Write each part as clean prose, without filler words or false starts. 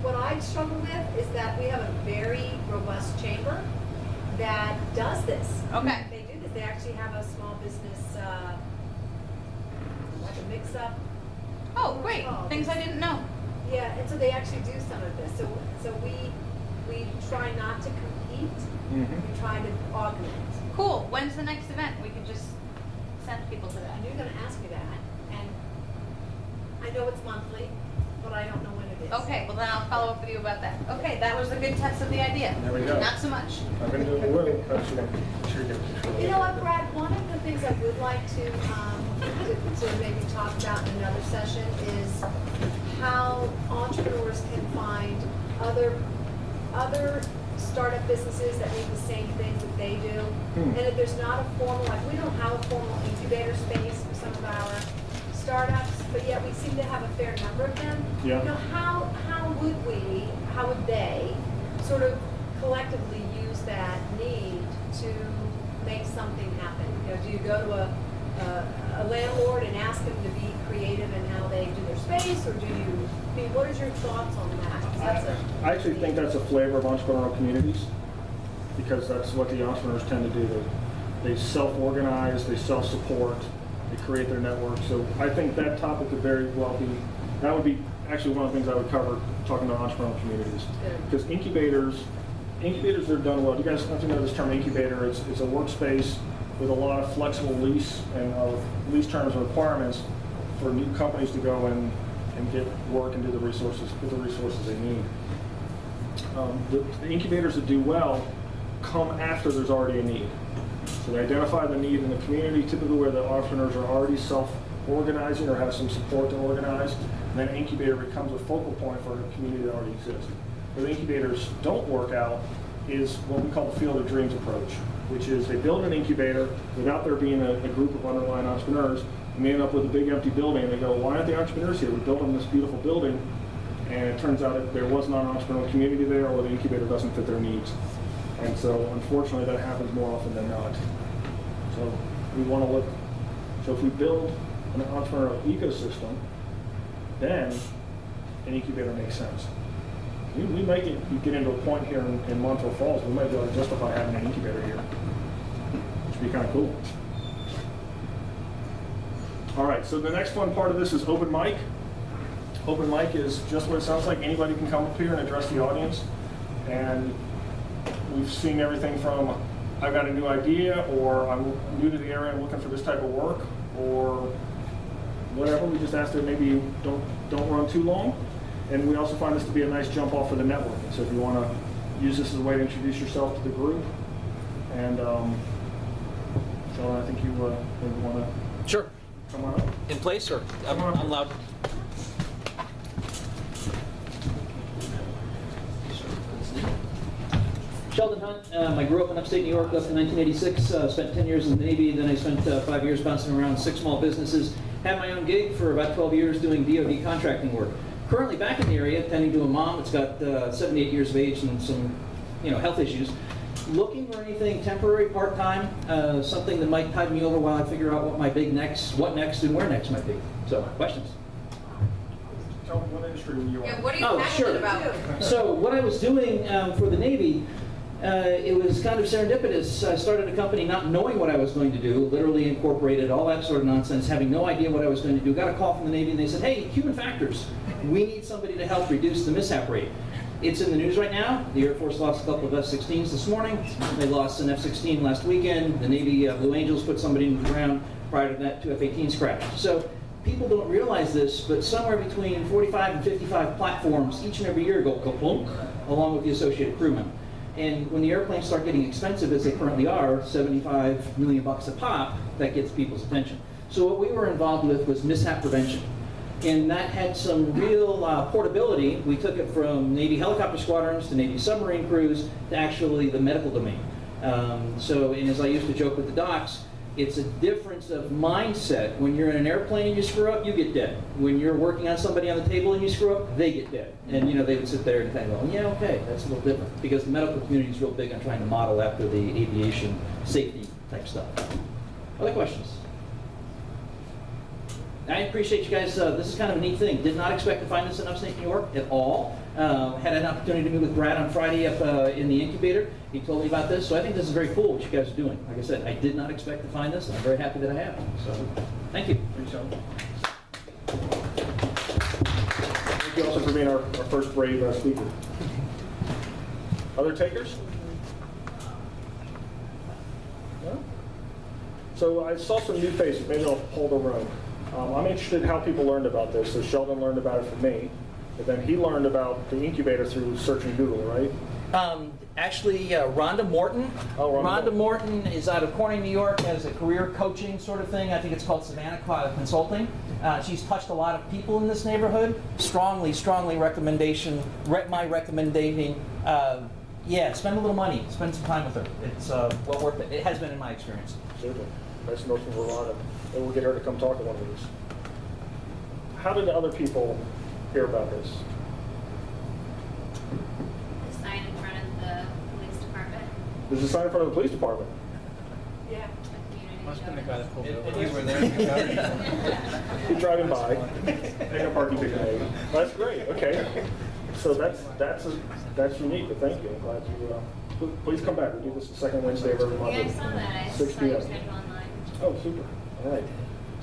what I struggle with is that we have a very robust chamber that does this. Okay. They do this. They actually have a small business, like a mix-up. Oh, great. Things I didn't know. Yeah, and so they actually do some of this. So we try not to compete. We try to augment. Cool. When's the next event? We could just send people to that. And you're going to ask me that, and I know it's monthly, but I don't know when it is. Okay, well then I'll follow up with you about that. Okay, that was a good test of the idea. There we go. Not so much. I've been doing well. Sure you get control. You know what, Brad? One of the things I would like to maybe talk about in another session is how entrepreneurs can find other startup businesses that need the same things that they do. And if there's not a formal, like we don't have a formal incubator space for some of our startups, but yet we seem to have a fair number of them. Yeah. You know, how would they sort of collectively use that need to make something happen? You know, do you go to a landlord and ask them to be creative in how they do their space, or do you, I mean, what is your thoughts on that? 'Cause that's I actually think that's a flavor of entrepreneurial communities, because that's what the entrepreneurs tend to do. They self-organize, they self-support, they create their network. So I think that topic could very well be, that would be actually one of the things I would cover talking about entrepreneurial communities. Because incubators are done well. You guys have to know this term incubator. It's a workspace with a lot of flexible lease and lease terms and requirements for new companies to go and get work and get the resources they need. The incubators that do well come after there's already a need. So they identify the need in the community, typically where the entrepreneurs are already self-organizing or have some support to organize, and then incubator becomes a focal point for a community that already exists. Where the incubators don't work out is what we call the field of dreams approach, which is they build an incubator without there being a group of underlying entrepreneurs, and they end up with a big empty building, and they go, why aren't the entrepreneurs here? We built them this beautiful building, and it turns out that there was not an entrepreneurial community there, or the incubator doesn't fit their needs. And so, unfortunately, that happens more often than not. So we want to look, so if we build an entrepreneurial ecosystem, then an incubator makes sense. We might get into a point here in Montour Falls, we might be able to justify having an incubator here, which would be kind of cool. All right, so the next fun part of this is open mic. Open mic is just what it sounds like. Anybody can come up here and address the audience. And we've seen everything from, I've got a new idea, or I'm new to the area and looking for this type of work, or whatever. We just ask that maybe you don't run too long. And we also find this to be a nice jump off for the networking. So if you want to use this as a way to introduce yourself to the group, and so I think you maybe want to Sure. come on up. In place or Come on. I'm loud? Sheldon Hunt. I grew up in upstate New York, left in 1986, spent 10 years in the Navy, then I spent 5 years bouncing around 6 small businesses, had my own gig for about 12 years doing DoD contracting work. Currently back in the area, tending to a mom that's got 78 years of age and some health issues. Looking for anything temporary, part-time, something that might tide me over while I figure out what my big next, what next and where next might be. So, questions? Tell me what industry you are. Yeah, what are you Oh, passionate sure. about? So what I was doing for the Navy, it was kind of serendipitous. I started a company not knowing what I was going to do, literally incorporated, all that sort of nonsense, having no idea what I was going to do. Got a call from the Navy and they said, hey, human factors, we need somebody to help reduce the mishap rate. It's in the news right now. The Air Force lost a couple of F-16s this morning. They lost an F-16 last weekend. The Navy Blue Angels put somebody in the ground. Prior to that, 2 F-18s crashed. So people don't realize this, but somewhere between 45 and 55 platforms each and every year go kaplunk, along with the associated crewmen. And when the airplanes start getting expensive, as they currently are, $75 million a pop, that gets people's attention. So what we were involved with was mishap prevention. And that had some real portability. We took it from Navy helicopter squadrons to Navy submarine crews to actually the medical domain. And as I used to joke with the docs, it's a difference of mindset. When you're in an airplane and you screw up, you get dead. When you're working on somebody on the table and you screw up, they get dead. And they would sit there and think, well, yeah, okay, that's a little different. Because the medical community is real big on trying to model after the aviation safety type stuff. Other questions? I appreciate you guys. This is kind of a neat thing. Did not expect to find this in upstate New York at all. Had an opportunity to meet with Brad on Friday up in the incubator. He told me about this, so I think this is very cool what you guys are doing. Like I said, I did not expect to find this, and I'm very happy that I have. So, thank you. Thanks, John. Thank you also for being our first brave speaker. Other takers? No? So I saw some new faces. Maybe I'll pull the room. I'm interested in how people learned about this. So Sheldon learned about it from me, but then he learned about the incubator through searching Google, right? Actually, Rhonda Morton. Oh, Rhonda Morton is out of Corning, New York, has a career coaching sort of thing. I think it's called Savannah Consulting. She's touched a lot of people in this neighborhood. Strongly my recommendation. Yeah, spend a little money. Spend some time with her. It's well worth it. It has been in my experience. Super. Nice to know from Rhonda. And we'll get her to come talk to one of these. How did other people hear about this? The sign in front of the police department. There's a sign in front of the police department. Yeah. The community Must have been the notice. guy that pulled over. You were there. You're driving by. Ain't no parking ticket. That's great. Okay. So that's unique. But thank you. I'm glad you. Please come back. We do this the second Wednesday of every month. Yeah, I saw that. I 6 saw your p.m. schedule online. Oh, super. All right.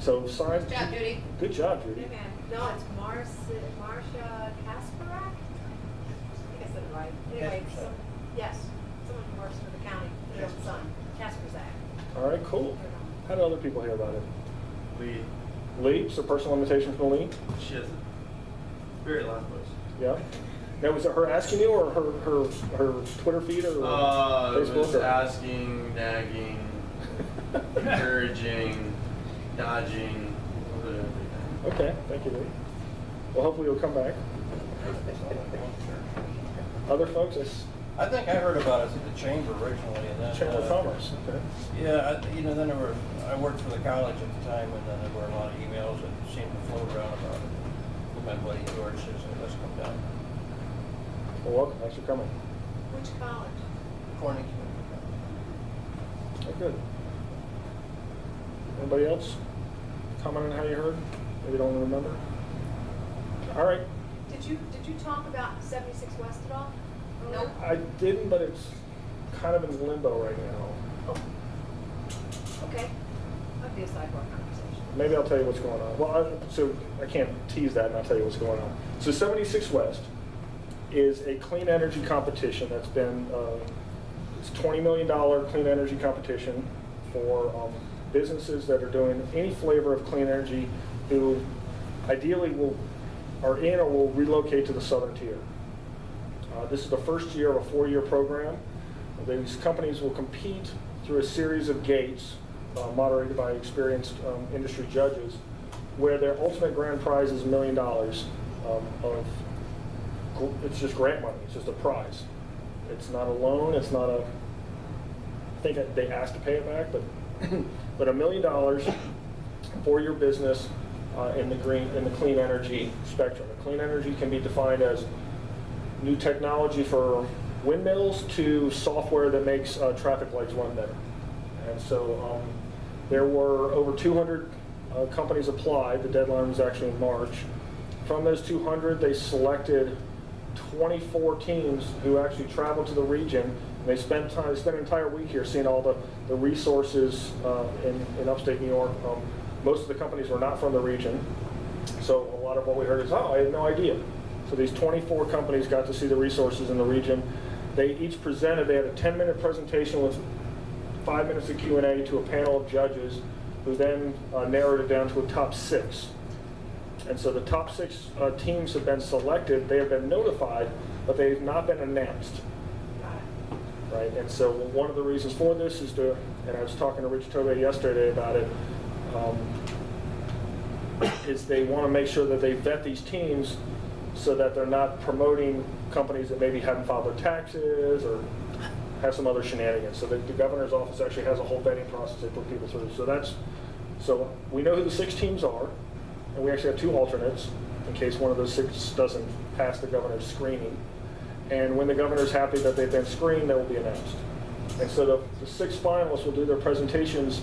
So sign. Good job, Judy. Good job, Judy. Hey, man. No, it's Marcia Kasparak? I think I said it right. Anyway, yes, someone who works for the county, their own son, Kasparzak. All right. Cool. How did other people hear about it? Lee, Lee. So personal invitation from Lee. she has the very last place. Yeah. Now, was it her asking you, or her Twitter feed, or It Facebook? was or? asking, nagging, encouraging, dodging, a little bit of everything. Okay, thank you, Lee. Well, hopefully you'll come back. Other folks, it's I think I heard about it through the chamber originally, and then Chamber of Commerce. Okay. yeah, then I worked for the college at the time, and then there were a lot of emails that seemed to float around about it. My buddy George says, "Hey, let's come down." Well, welcome. Thanks for coming. Which college? Corning Community Oh, College. good. Anybody else comment on how you heard? Maybe don't remember. All right. Did you talk about 76 West at all? Nope. I didn't, but it's kind of in limbo right now. Oh. Okay. That'd be a sidebar conversation. Maybe I'll tell you what's going on. Well, so I can't tease that, and I'll tell you what's going on. So 76 West is a clean energy competition that's been, it's $20 million clean energy competition for businesses that are doing any flavor of clean energy who ideally are in or will relocate to the southern tier. This is the first year of a 4-year program. These companies will compete through a series of gates moderated by experienced industry judges, where their ultimate grand prize is $1 million it's just grant money. It's just a prize. It's not a loan. It's not a. I think they asked to pay it back, but $1 million for your business in the clean energy spectrum. And clean energy can be defined as new technology for windmills to software that makes traffic lights run better. And so there were over 200 companies applied. The deadline was actually in March. From those 200, they selected 24 teams who actually traveled to the region. And they spent an entire week here seeing all the resources in upstate New York. Most of the companies were not from the region. So a lot of what we heard is, oh, I had no idea. So these 24 companies got to see the resources in the region. They each presented, they had a 10-minute presentation with 5 minutes of Q&A to a panel of judges who then narrowed it down to a top 6. And so the top 6 teams have been selected. They have been notified, but they've not been announced. Right? And so one of the reasons for this is and I was talking to Rich Tobey yesterday about it, is they want to make sure that they vet these teams so that they're not promoting companies that maybe haven't filed their taxes or have some other shenanigans. So the governor's office actually has a whole vetting process they put people through. So we know who the 6 teams are, and we actually have 2 alternates in case one of those 6 doesn't pass the governor's screening. And when the governor's happy that they've been screened, they will be announced. And so the 6 finalists will do their presentations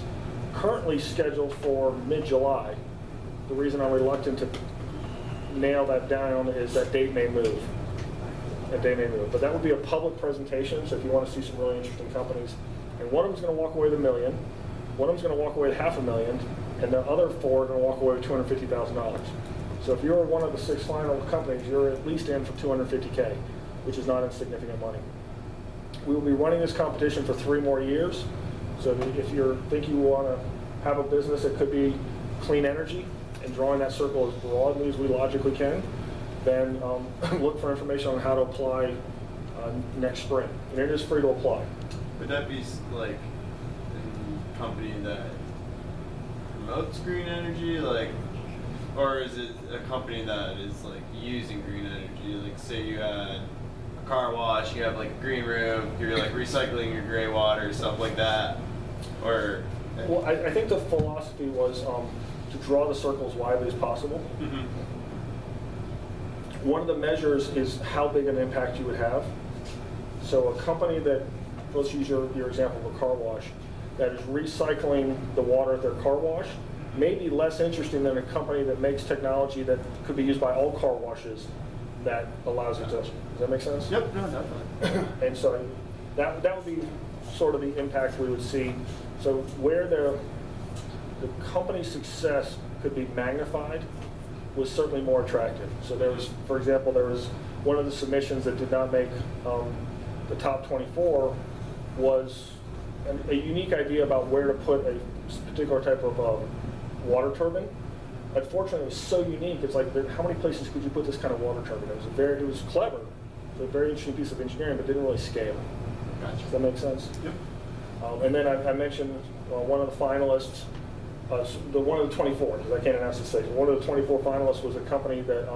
currently scheduled for mid-July. the reason I'm reluctant to nail that down is that date may move. That date may move. But that would be a public presentation, so if you want to see some really interesting companies. And one of them's going to walk away with $1 million, one of them's going to walk away with $500,000, and the other 4 are going to walk away with $250,000. So if you're one of the 6 final companies, you're at least in for $250K, which is not insignificant money. We will be running this competition for 3 more years. So if you think you want to have a business that could be clean energy and drawing that circle as broadly as we logically can, then look for information on how to apply next spring. And it is free to apply. Would that be like a company that promotes green energy, like, or is it a company that is like using green energy? Like, say you had a car wash, you have like a green room, you're like recycling your gray water, stuff like that, or. Well, I think the philosophy was to draw the circle as widely as possible. Mm-hmm. One of the measures is how big an impact you would have. So a company that, let's use your example of a car wash, that is recycling the water at their car wash may be less interesting than a company that makes technology that could be used by all car washes that allows it to. Does that make sense? Yep, no, definitely. And so that would be sort of the impact we would see. So where the company's success could be magnified was certainly more attractive. So there was, for example, there was one of the submissions that did not make the top 24 was a unique idea about where to put a particular type of water turbine. Unfortunately, it was so unique. It's like, how many places could you put this kind of water turbine? It was clever. It was a very interesting piece of engineering, but didn't really scale. Gotcha. Does that make sense? Yep. And then I mentioned one of the finalists, one of the 24, because I can't announce the stage. One of the 24 finalists was a company that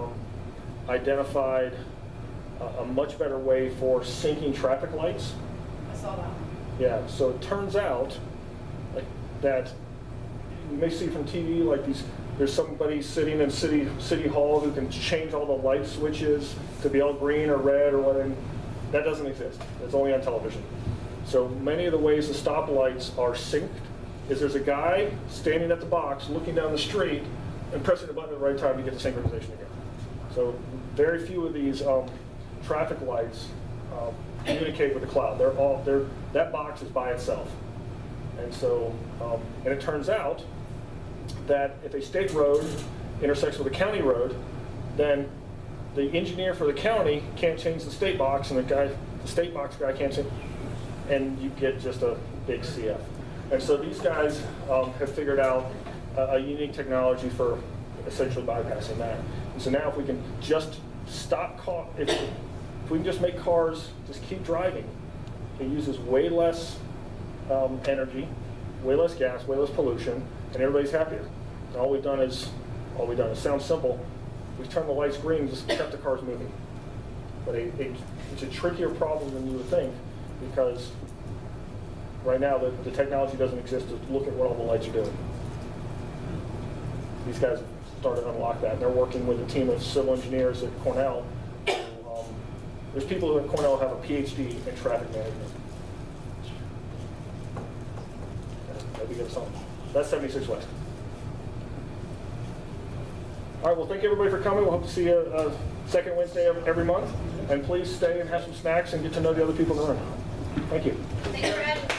identified a much better way for syncing traffic lights. I saw that one. Yeah, so it turns out that you may see from TV, like there's somebody sitting in city hall who can change all the light switches to be all green or red or whatever. That doesn't exist. It's only on television. So many of the ways the stoplights are synced is there's a guy standing at the box looking down the street and pressing the button at the right time to get the synchronization again. So very few of these traffic lights communicate with the cloud. That box is by itself. And so, and it turns out that if a state road intersects with a county road, then the engineer for the county can't change the state box, and the state box guy can't change, and you get just a big CF. And so these guys have figured out a unique technology for essentially bypassing that. And so now if we can just stop, if we can just make cars just keep driving, it uses way less energy, way less gas, way less pollution, and everybody's happier. And all we've done is sounds simple. We turn the lights green, just kept the cars moving. But it's a trickier problem than you would think, because right now the technology doesn't exist to look at what all the lights are doing. These guys have started to unlock that. They're working with a team of civil engineers at Cornell. There's people who at Cornell have a PhD in traffic management. Maybe get something. That's 76 West. All right, well, thank you everybody for coming. We'll hope to see you second Wednesday of every month. And please stay and have some snacks and get to know the other people in the room. Thank you. Thanks for having me.